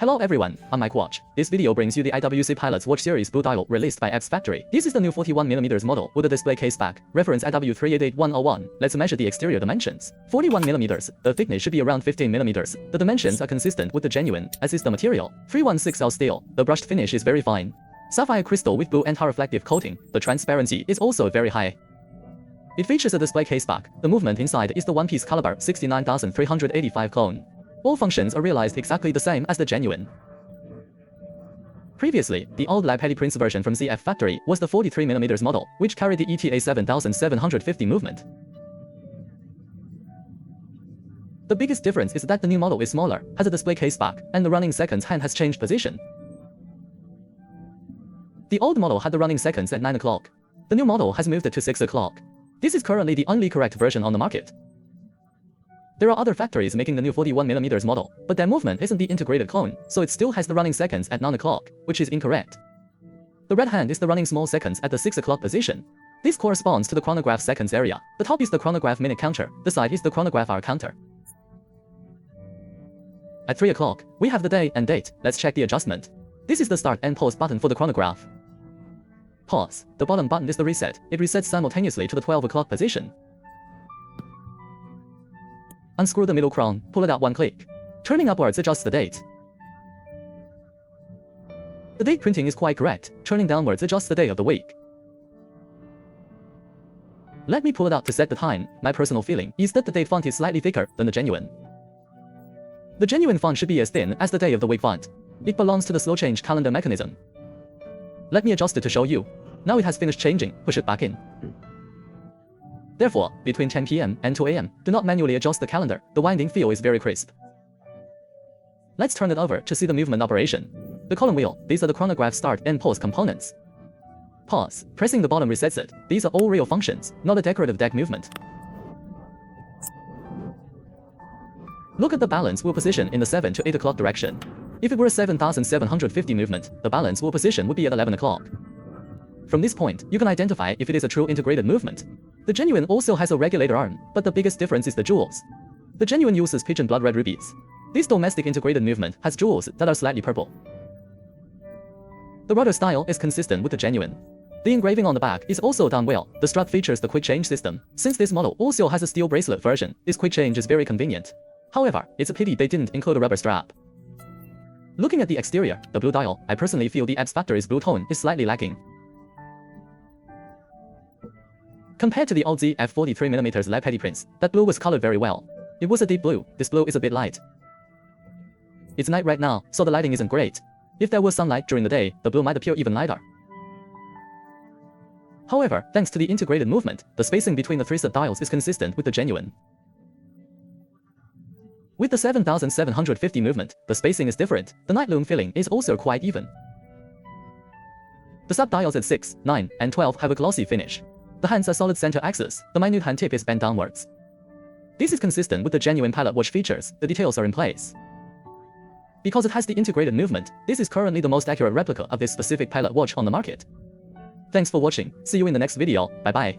Hello everyone, I'm Mike Watch. This video brings you the IWC Pilot Watch Series Blue Dial released by APS Factory. This is the new 41mm model with a display caseback, reference IW388101. Let's measure the exterior dimensions. 41mm, the thickness should be around 15mm. The dimensions are consistent with the genuine, as is the material. 316L steel, the brushed finish is very fine. Sapphire crystal with blue anti-reflective coating, the transparency is also very high. It features a display caseback. The movement inside is the one-piece caliber 69385 clone. All functions are realized exactly the same as the genuine. Previously, the old Petit Prince version from APS Factory was the 43mm model, which carried the ETA 7750 movement. The biggest difference is that the new model is smaller, has a display caseback, and the running seconds hand has changed position. The old model had the running seconds at 9 o'clock. The new model has moved it to 6 o'clock. This is currently the only correct version on the market. There are other factories making the new 41mm model, but their movement isn't the integrated clone, so it still has the running seconds at 9 o'clock, which is incorrect. The red hand is the running small seconds at the 6 o'clock position. This corresponds to the chronograph seconds area. The top is the chronograph minute counter, the side is the chronograph hour counter. At 3 o'clock, we have the day and date. Let's check the adjustment. This is the start and pause button for the chronograph. Pause. The bottom button is the reset. It resets simultaneously to the 12 o'clock position. Unscrew the middle crown, pull it out one click. Turning upwards adjusts the date. The date printing is quite correct. Turning downwards adjusts the day of the week. Let me pull it out to set the time. My personal feeling is that the date font is slightly thicker than the genuine. The genuine font should be as thin as the day of the week font. It belongs to the slow change calendar mechanism. Let me adjust it to show you. Now it has finished changing, push it back in. Therefore, between 10 PM and 2 AM, do not manually adjust the calendar, the winding feel is very crisp. Let's turn it over to see the movement operation. The column wheel, these are the chronograph start and pause components. Pause, pressing the bottom resets it. These are all real functions, not a decorative deck movement. Look at the balance wheel position in the 7 to 8 o'clock direction. If it were a 7750 movement, the balance wheel position would be at 11 o'clock. From this point, you can identify if it is a true integrated movement. The genuine also has a regulator arm, but the biggest difference is the jewels. The genuine uses pigeon blood red rubies. This domestic integrated movement has jewels that are slightly purple. The rudder style is consistent with the genuine. The engraving on the back is also done well. The strut features the quick change system. Since this model also has a steel bracelet version, this quick change is very convenient. However, it's a pity they didn't include a rubber strap. Looking at the exterior, the blue dial, I personally feel the APS Factory's blue tone is slightly lacking. Compared to the old ZF 43mm Petit Prince, that blue was colored very well. It was a deep blue, this blue is a bit light. It's night right now, so the lighting isn't great. If there was sunlight during the day, the blue might appear even lighter. However, thanks to the integrated movement, the spacing between the three set dials is consistent with the genuine. With the 7750 movement, the spacing is different. The night lume filling is also quite even. The sub-dials at 6, 9, and 12 have a glossy finish. The hands are solid center axis, the minute hand tip is bent downwards. This is consistent with the genuine Pilot watch features, the details are in place. Because it has the integrated movement, this is currently the most accurate replica of this specific Pilot watch on the market. Thanks for watching, see you in the next video, bye bye.